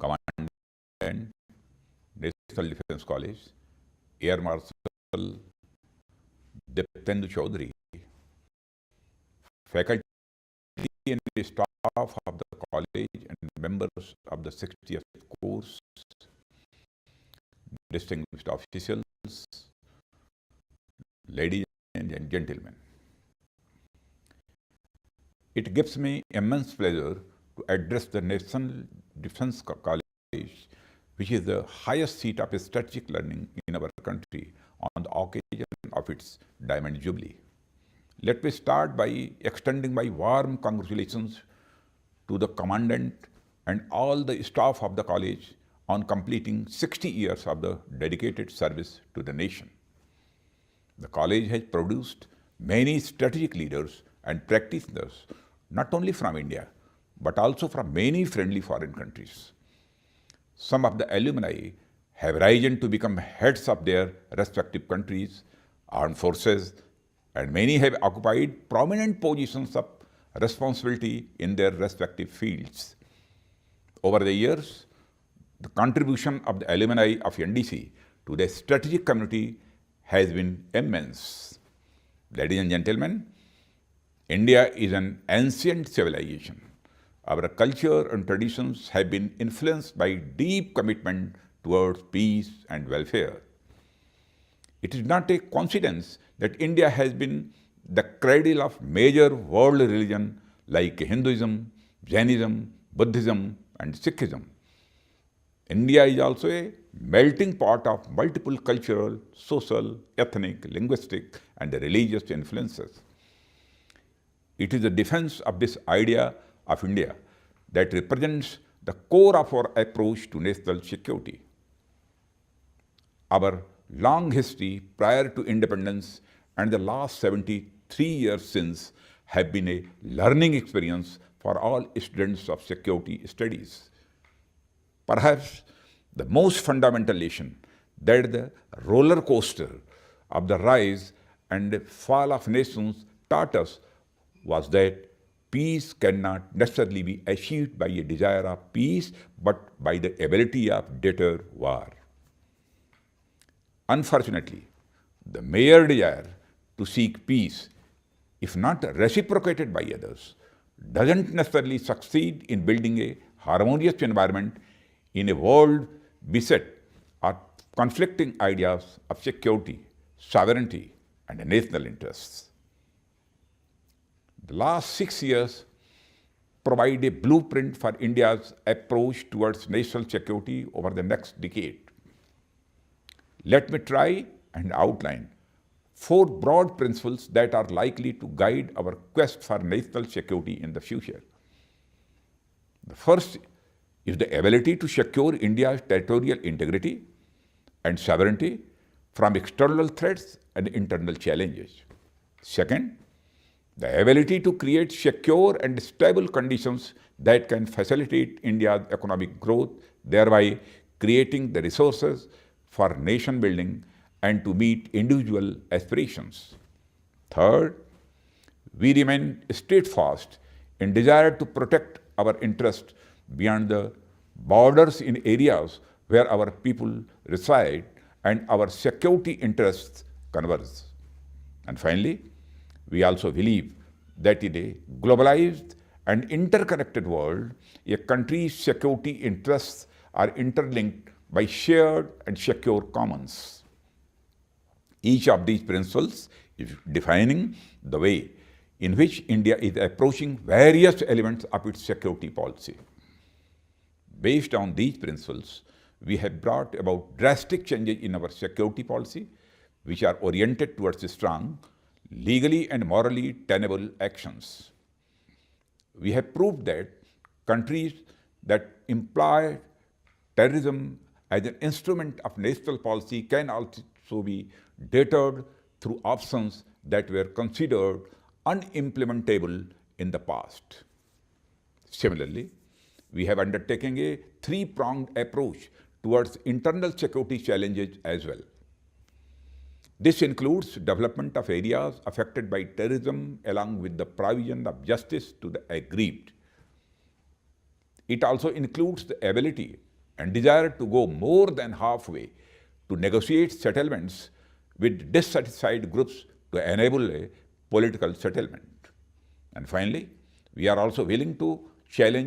Commandant, National Defence College, Air Marshal Diptendu Chaudhary, faculty and staff of the college and members of the 60th course, distinguished officials, ladies and gentlemen. It gives me immense pleasure to address the National Defence College, which is the highest seat of strategic learning in our country, on the occasion of its Diamond Jubilee. Let me start by extending my warm congratulations to the Commandant and all the staff of the college on completing 60 years of the dedicated service to the nation. The college has produced many strategic leaders and practitioners, not only from India, but also from many friendly foreign countries. Some of the alumni have risen to become heads of their respective countries, armed forces, and many have occupied prominent positions of responsibility in their respective fields. Over the years, the contribution of the alumni of NDC to the strategic community has been immense. Ladies and gentlemen, India is an ancient civilization. Our culture and traditions have been influenced by deep commitment towards peace and welfare. It is not a coincidence that India has been the cradle of major world religions like Hinduism, Jainism, Buddhism, and Sikhism. India is also a melting pot of multiple cultural, social, ethnic, linguistic, and religious influences. It is the defense of this idea of India that represents the core of our approach to national security. Our long history prior to independence and the last 73 years since have been a learning experience for all students of security studies. Perhaps the most fundamental lesson that the roller coaster of the rise and fall of nations taught us was that peace cannot necessarily be achieved by a desire of peace, but by the ability of deter war. Unfortunately, the mere desire to seek peace, if not reciprocated by others, doesn't necessarily succeed in building a harmonious environment in a world beset of conflicting ideas of security, sovereignty, and national interests. The last 6 years provide a blueprint for India's approach towards national security over the next decade. Let me try and outline 4 broad principles that are likely to guide our quest for national security in the future. The first is the ability to secure India's territorial integrity and sovereignty from external threats and internal challenges. Second, the ability to create secure and stable conditions that can facilitate India's economic growth, thereby creating the resources for nation building and to meet individual aspirations. Third, we remain steadfast in desire to protect our interests beyond the borders in areas where our people reside and our security interests converge. And finally, we also believe that in a globalized and interconnected world, a country's security interests are interlinked by shared and secure commons. Each of these principles is defining the way in which India is approaching various elements of its security policy. Based on these principles, we have brought about drastic changes in our security policy, which are oriented towards strong, legally and morally tenable actions. We have proved that countries that employ terrorism as an instrument of national policy can also be deterred through options that were considered unimplementable in the past. Similarly, we have undertaken a 3-pronged approach towards internal security challenges as well. This includes development of areas affected by terrorism along with the provision of justice to the aggrieved. It also includes the ability and desire to go more than halfway to negotiate settlements with dissatisfied groups to enable a political settlement. And finally, we are also willing to challenge